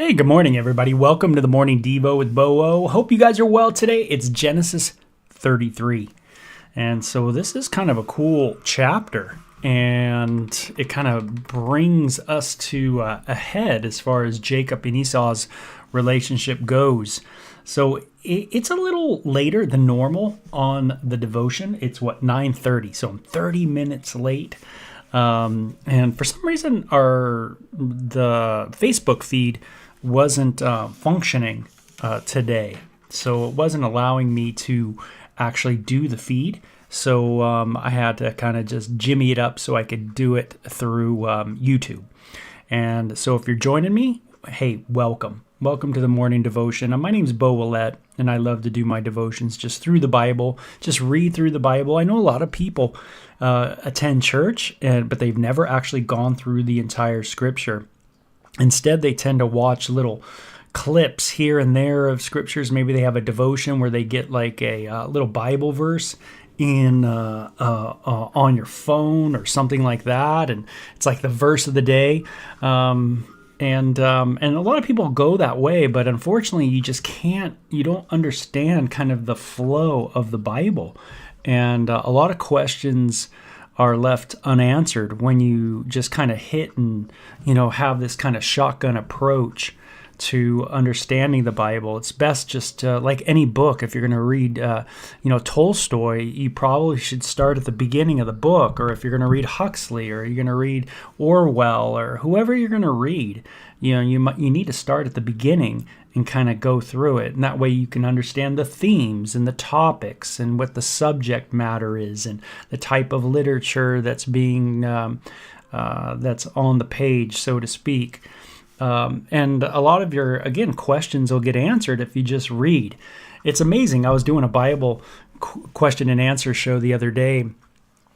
Hey, good morning, everybody. Welcome to the Morning Devo with Beau. Hope you guys are well today. It's Genesis 33. And so this is kind of a cool chapter, and it kind of brings us to a head as far as Jacob and Esau's relationship goes. So it's a little later than normal on the devotion. It's 9:30, so I'm 30 minutes late. And for some reason, the Facebook feed wasn't functioning today, so it wasn't allowing me to actually do the feed. So I had to kind of just jimmy it up so I could do it through YouTube. And so if you're joining me, hey, welcome. Welcome to the morning devotion. My name's Beau, and I love to do my devotions just through the Bible, just read through the Bible. I know a lot of people attend church, but they've never actually gone through the entire scripture. Instead, they tend to watch little clips here and there of scriptures. Maybe they have a devotion where they get like a little Bible verse in on your phone or something like that, and it's like the verse of the day. And a lot of people go that way, but unfortunately, you don't understand kind of the flow of the Bible, and a lot of questions are left unanswered when you just kind of hit and, have this kind of shotgun approach to understanding the Bible. It's best just like any book. If you're going to read, Tolstoy, you probably should start at the beginning of the book. Or if you're going to read Huxley, or you're going to read Orwell, or whoever you're going to read, you need to start at the beginning and kind of go through it. And that way you can understand the themes and the topics and what the subject matter is and the type of literature that's being that's on the page, so to speak. And a lot of your, again, questions will get answered if you just read. It's amazing. I was doing a Bible question and answer show the other day,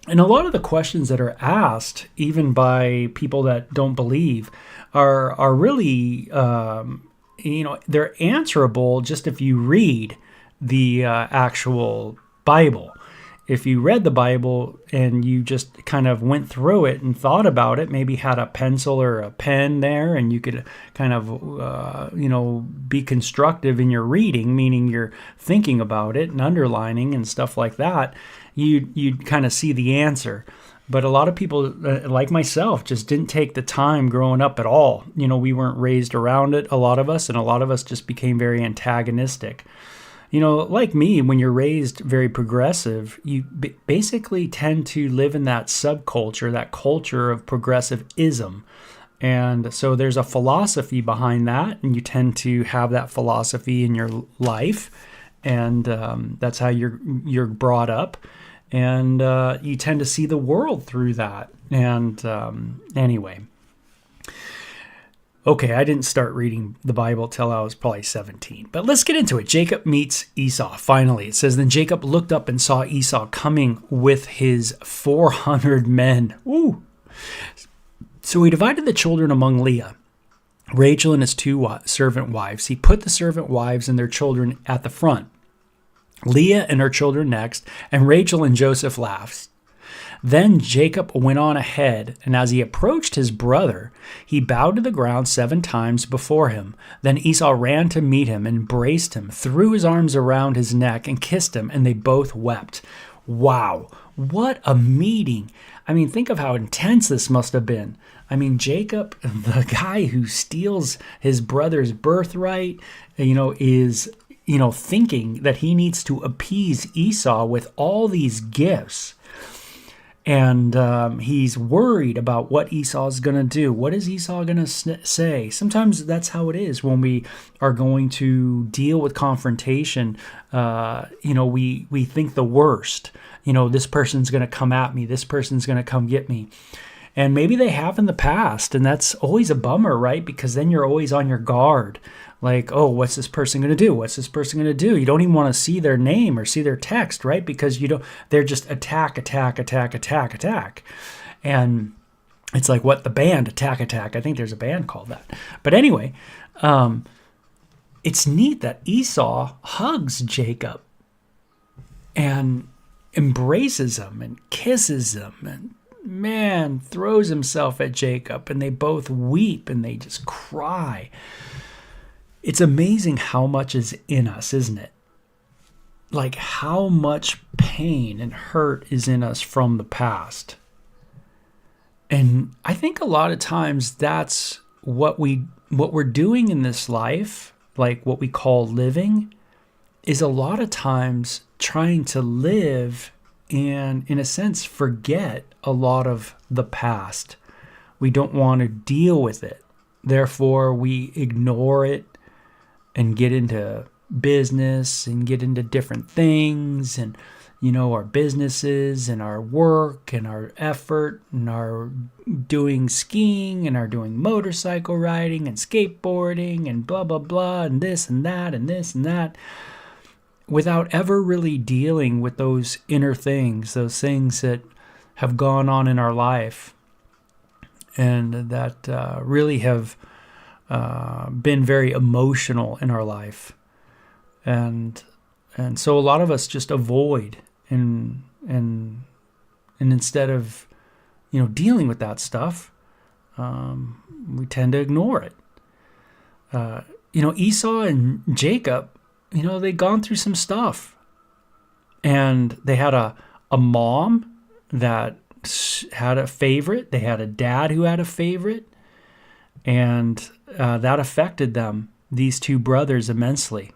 and a lot of the questions that are asked, even by people that don't believe, are really, they're answerable just if you read the actual Bible. If you read the Bible and you just kind of went through it and thought about it, maybe had a pencil or a pen there, and you could kind of, be constructive in your reading, meaning you're thinking about it and underlining and stuff like that, you'd kind of see the answer. But a lot of people, like myself, just didn't take the time growing up at all. We weren't raised around it, a lot of us, and a lot of us just became very antagonistic. Like me, when you're raised very progressive, you basically tend to live in that subculture, that culture of progressivism. And so there's a philosophy behind that, and you tend to have that philosophy in your life, and that's how you're brought up, and you tend to see the world through that. And anyway. Okay, I didn't start reading the Bible till I was probably 17. But let's get into it. Jacob meets Esau. Finally, it says, Then Jacob looked up and saw Esau coming with his 400 men. Ooh. So he divided the children among Leah, Rachel and his two servant wives. He put the servant wives and their children at the front, Leah and her children next, and Rachel and Joseph last. Then Jacob went on ahead, and as he approached his brother, he bowed to the ground 7 times before him. Then Esau ran to meet him, embraced him, threw his arms around his neck, and kissed him, and they both wept. Wow, what a meeting. I mean, think of how intense this must have been. I mean, Jacob, the guy who steals his brother's birthright, is thinking that he needs to appease Esau with all these gifts. And he's worried about what Esau's going to do. What is Esau going to say? Sometimes that's how it is when we are going to deal with confrontation. We think the worst. This person's going to come at me. This person's going to come get me. And maybe they have in the past. And that's always a bummer, right? Because then you're always on your guard. Like, oh, what's this person going to do? What's this person going to do? You don't even want to see their name or see their text, right? Because they're just attack. And it's like what the band, Attack. I think there's a band called that. But anyway, it's neat that Esau hugs Jacob and embraces him and kisses him and throws himself at Jacob, and they both weep and they just cry. It's amazing how much is in us, isn't it? Like how much pain and hurt is in us from the past. And I think a lot of times that's what we're doing in this life, like what we call living, is a lot of times trying to live and, in a sense, forget a lot of the past. We don't want to deal with it. Therefore, we ignore it and get into business and get into different things and, our businesses and our work and our effort and our doing skiing and our doing motorcycle riding and skateboarding and blah, blah, blah, and this and that and this and that, without ever really dealing with those inner things, those things that have gone on in our life and that really have been very emotional in our life. And so a lot of us just avoid and instead of dealing with that stuff, we tend to ignore it. Esau and Jacob, they'd gone through some stuff, and they had a mom that had a favorite. They had a dad who had a favorite, and that affected them, these two brothers, immensely.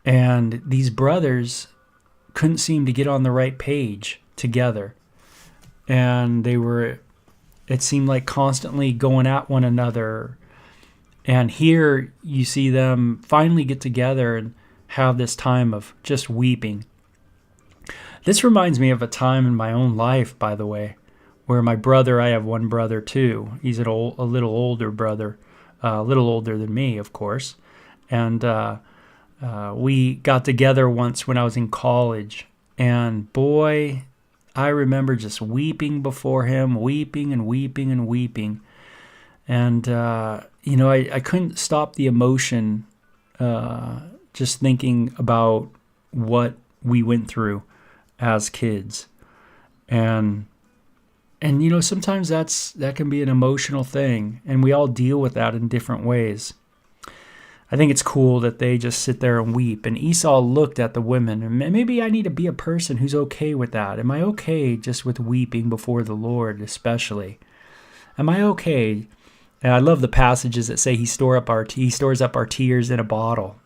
And these brothers couldn't seem to get on the right page together. And it seemed like constantly going at one another. And here you see them finally get together and have this time of just weeping. This reminds me of a time in my own life, by the way, where my brother, I have one brother too. He's a little older brother, a little older than me, of course. And we got together once when I was in college. And boy, I remember just weeping before him, weeping and weeping and weeping. And, I couldn't stop the emotion just thinking about what we went through as kids. And sometimes that can be an emotional thing, and we all deal with that in different ways. I think it's cool that they just sit there and weep. And Esau looked at the women, and maybe I need to be a person who's okay with that. Am I okay just with weeping before the Lord, especially? Am I okay? And I love the passages that say he stores up our tears in a bottle.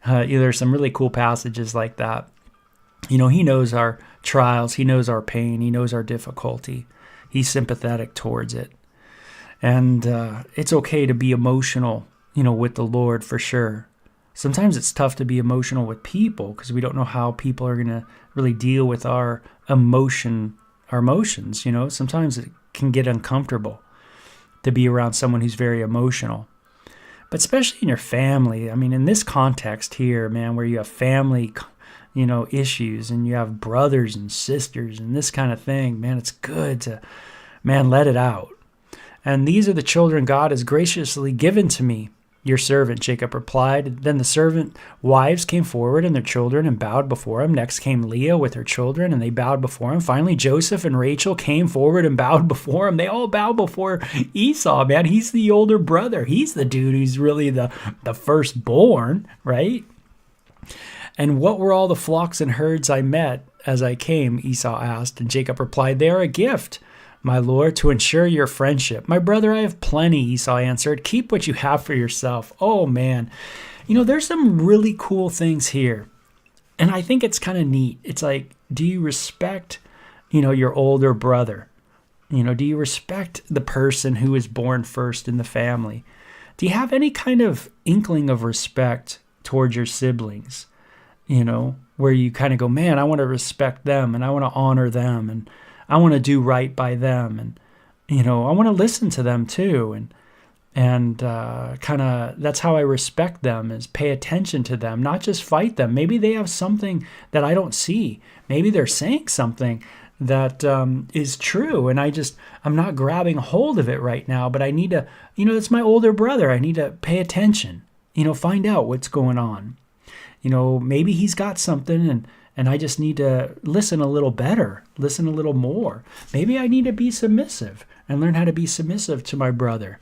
There's some really cool passages like that. He knows our trials. He knows our pain. He knows our difficulty. He's sympathetic towards it. And it's okay to be emotional, with the Lord, for sure. Sometimes it's tough to be emotional with people because we don't know how people are going to really deal with our emotions. Sometimes it can get uncomfortable to be around someone who's very emotional. But especially in your family, in this context here, man, where you have family, issues and you have brothers and sisters and this kind of thing, man, it's good to, let it out. And these are the children God has graciously given to me, your servant, Jacob replied. Then the servant wives came forward and their children and bowed before him. Next came Leah with her children and they bowed before him. Finally, Joseph and Rachel came forward and bowed before him. They all bowed before Esau, man. He's the older brother. He's the dude who's really the firstborn, right? And what were all the flocks and herds I met as I came? Esau asked. And Jacob replied, they are a gift, my lord, to ensure your friendship. My brother, I have plenty, Esau answered. Keep what you have for yourself. Oh, man. There's some really cool things here. And I think it's kind of neat. It's like, do you respect, your older brother? Do you respect the person who is born first in the family? Do you have any kind of inkling of respect towards your siblings? Where you kind of go, man, I want to respect them and I want to honor them and I want to do right by them. And, I want to listen to them too. And kind of, that's how I respect them, is pay attention to them, not just fight them. Maybe they have something that I don't see. Maybe they're saying something that is true. And I'm not grabbing hold of it right now, but I need to, it's my older brother. I need to pay attention, find out what's going on. Maybe he's got something and I just need to listen a little better, listen a little more. Maybe I need to be submissive and learn how to be submissive to my brother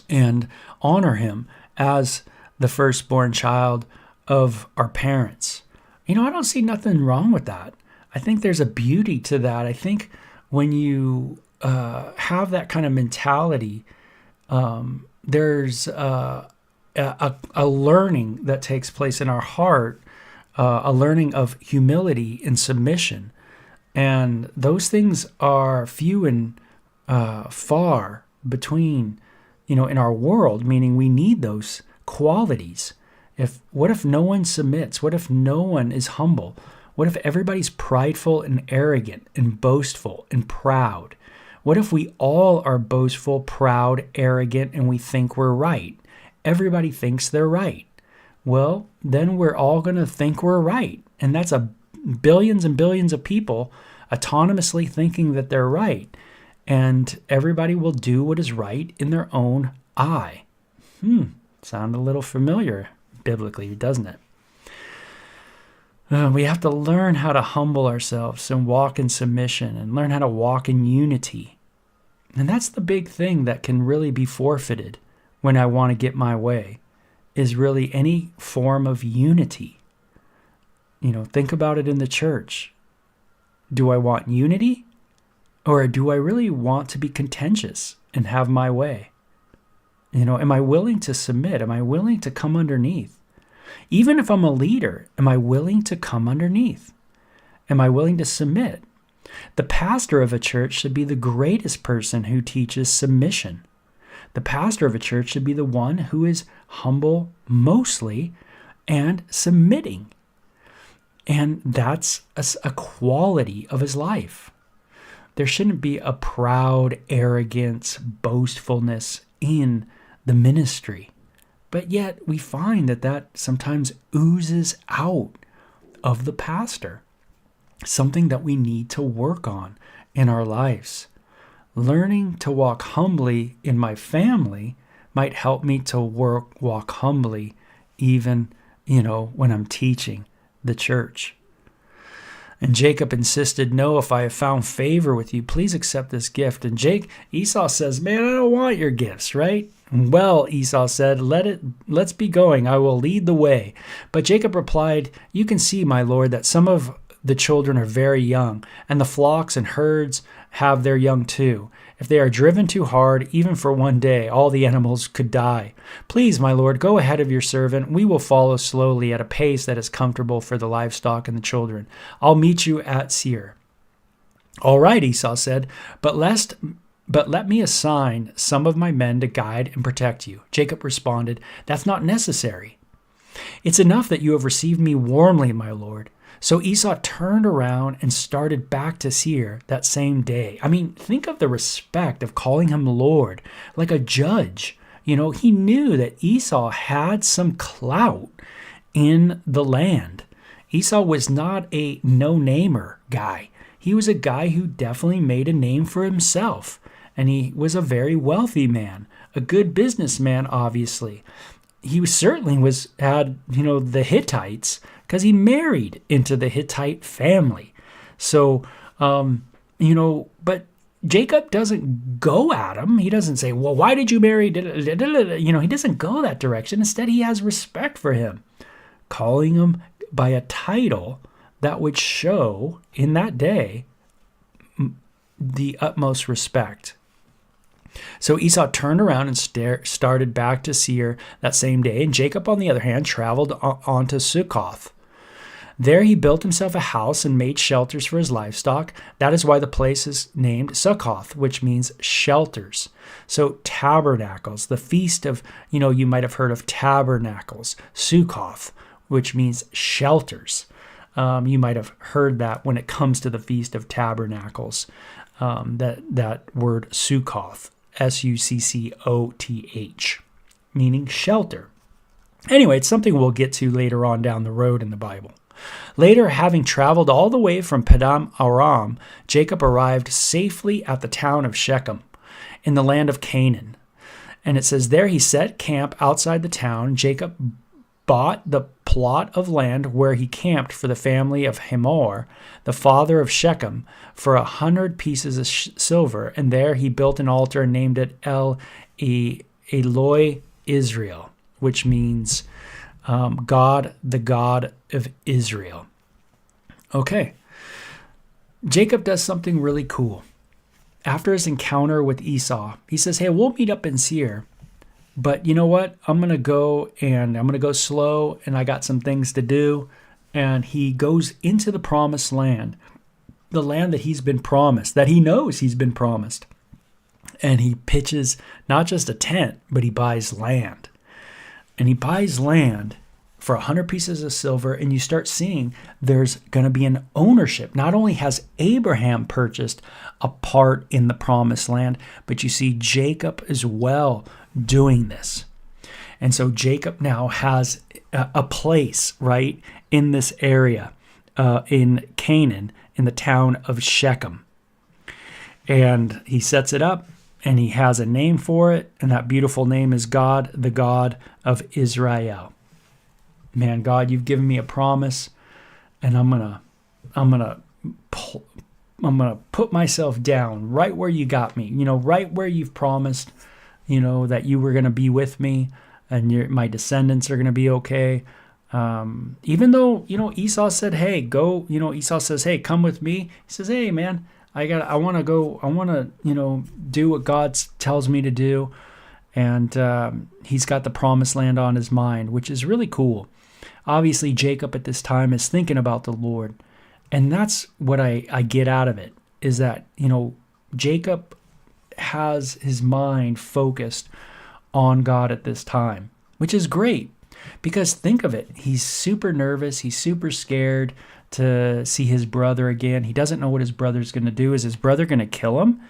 and honor him as the firstborn child of our parents. I don't see nothing wrong with that. I think there's a beauty to that. I think when you have that kind of mentality, there's a learning that takes place in our heart, a learning of humility and submission. And those things are few and far between, in our world, meaning we need those qualities. What if no one submits? What if no one is humble? What if everybody's prideful and arrogant and boastful and proud? What if we all are boastful, proud, arrogant, and we think we're right? Everybody thinks they're right. Well, then we're all going to think we're right. And that's billions and billions of people autonomously thinking that they're right. And everybody will do what is right in their own eye. Sound a little familiar biblically, doesn't it? We have to learn how to humble ourselves and walk in submission and learn how to walk in unity. And that's the big thing that can really be forfeited when I want to get my way, is really any form of unity. Think about it in the church. Do I want unity? Or do I really want to be contentious and have my way? Am I willing to submit? Am I willing to come underneath? Even if I'm a leader, am I willing to come underneath? Am I willing to submit? The pastor of a church should be the greatest person who teaches submission. The pastor of a church should be the one who is humble mostly and submitting. And that's a quality of his life. There shouldn't be a proud arrogance, boastfulness in the ministry. But yet we find that sometimes oozes out of the pastor. Something that we need to work on in our lives. Learning to walk humbly in my family might help me to walk humbly even, when I'm teaching the church. And Jacob insisted, "No, if I have found favor with you, please accept this gift." And Esau says, "Man, I don't want your gifts, right?" "Well," Esau said, let's be going. I will lead the way." But Jacob replied, "You can see, my lord, that some of the children are very young, and the flocks and herds have their young too. If they are driven too hard, even for one day, all the animals could die. Please, my lord, go ahead of your servant. We will follow slowly at a pace that is comfortable for the livestock and the children. I'll meet you at Seir." "All right," Esau said, but let me assign some of my men to guide and protect you." Jacob responded, "That's not necessary. It's enough that you have received me warmly, my lord." So Esau turned around and started back to Seir that same day. Think of the respect of calling him Lord, like a judge. He knew that Esau had some clout in the land. Esau was not a no-namer guy. He was a guy who definitely made a name for himself. And he was a very wealthy man, a good businessman, obviously. He certainly had the Hittites, because he married into the Hittite family. So, but Jacob doesn't go at him. He doesn't say, "Well, why did you marry?" He doesn't go that direction. Instead, he has respect for him, calling him by a title that would show in that day the utmost respect. So Esau turned around and started back to Seir that same day, and Jacob, on the other hand, traveled on to Succoth. There he built himself a house and made shelters for his livestock. That is why the place is named Succoth, which means shelters. So tabernacles, the feast of, you might have heard of tabernacles, Sukkoth, which means shelters. You might have heard that when it comes to the Feast of Tabernacles, that word Sukkoth, Succoth, meaning shelter. Anyway, it's something we'll get to later on down the road in the Bible. Later, having traveled all the way from Padam Aram, Jacob arrived safely at the town of Shechem in the land of Canaan. And it says, there he set camp outside the town. Jacob bought the plot of land where he camped for the family of Hamor, the father of Shechem, for 100 pieces of silver. And there he built an altar and named it Eloi Israel, which means God, the God of Israel. Okay. Jacob does something really cool. After his encounter with Esau, he says, hey, we'll meet up in Seir. But you know what? I'm going to go slow, and I got some things to do. And he goes into the promised land, the land that he's been promised, that he knows he's been promised. And he pitches not just a tent, but he buys land. And he buys land for 100 pieces of silver, and you start seeing there's going to be an ownership. Not only has Abraham purchased a part in the promised land, but you see Jacob as well doing this. And so Jacob now has a place, right, in this area, in Canaan, in the town of Shechem. And he sets it up, and he has a name for it, and that beautiful name is God, the God of Israel. Man, God, you've given me a promise, and I'm gonna put myself down right where you got me. Right where you've promised, that you were gonna be with me, and my descendants are gonna be okay. Even though Esau said, "Hey, go." Esau says, "Hey, come with me." He says, "Hey, man, I want to go. I want to do what God tells me to do." And he's got the promised land on his mind, which is really cool. Obviously, Jacob at this time is thinking about the Lord. And that's what I get out of it, is that, Jacob has his mind focused on God at this time, which is great. Because think of it, he's super nervous, he's super scared to see his brother again. He doesn't know what his brother's going to do. Is his brother going to kill him?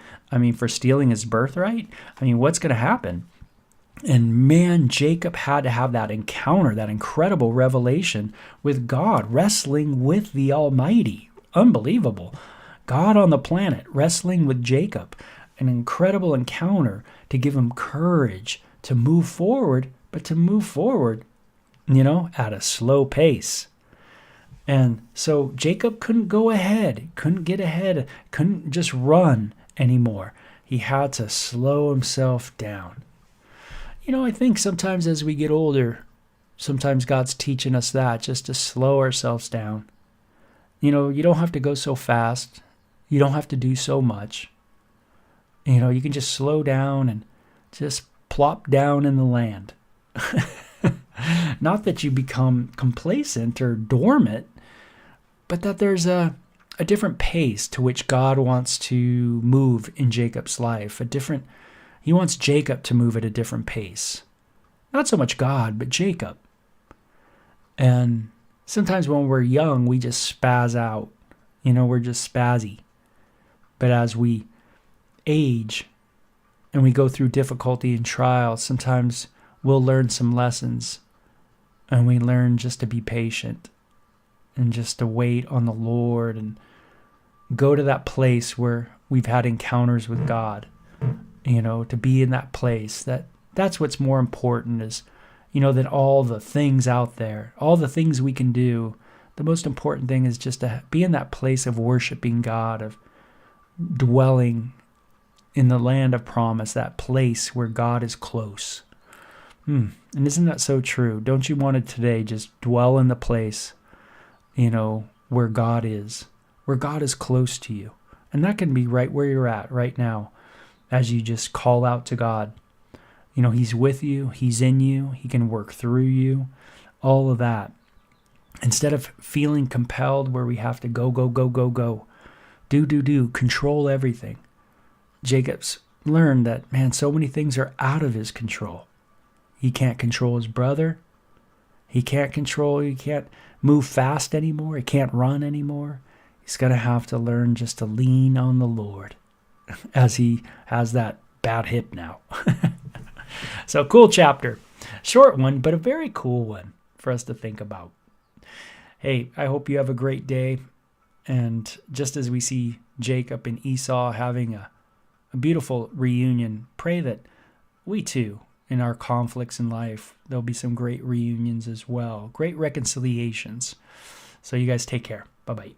For stealing his birthright? What's going to happen? And man, Jacob had to have that encounter, that incredible revelation with God, wrestling with the Almighty. Unbelievable. God on the planet, wrestling with Jacob. An incredible encounter to give him courage to move forward, but to move forward, at a slow pace. And so Jacob couldn't go ahead, couldn't get ahead, couldn't just run anymore. He had to slow himself down. I think sometimes as we get older, sometimes God's teaching us that, just to slow ourselves down. You don't have to go so fast. You don't have to do so much. You can just slow down and just plop down in the land. Not that you become complacent or dormant, but that there's a different pace to which God wants to move in Jacob's life. He wants Jacob to move at a different pace. Not so much God, but Jacob. And sometimes when we're young, we just spaz out. We're just spazzy. But as we age and we go through difficulty and trials, sometimes we'll learn some lessons. And we learn just to be patient and just to wait on the Lord and go to that place where we've had encounters with God. To be in that place, that's what's more important is, than all the things out there, all the things we can do. The most important thing is just to be in that place of worshiping God, of dwelling in the land of promise, that place where God is close. And isn't that so true? Don't you want to today just dwell in the place, where God is close to you? And that can be right where you're at right now. As you just call out to God. He's with you. He's in you. He can work through you. All of that. Instead of feeling compelled where we have to go, do, control everything. Jacob's learned that, man, so many things are out of his control. He can't control his brother. He can't move fast anymore. He can't run anymore. He's going to have to learn just to lean on the Lord. As he has that bad hip now. So cool chapter. Short one, but a very cool one for us to think about. Hey, I hope you have a great day. And just as we see Jacob and Esau having a beautiful reunion, pray that we too, in our conflicts in life, there'll be some great reunions as well. Great reconciliations. So you guys take care. Bye-bye.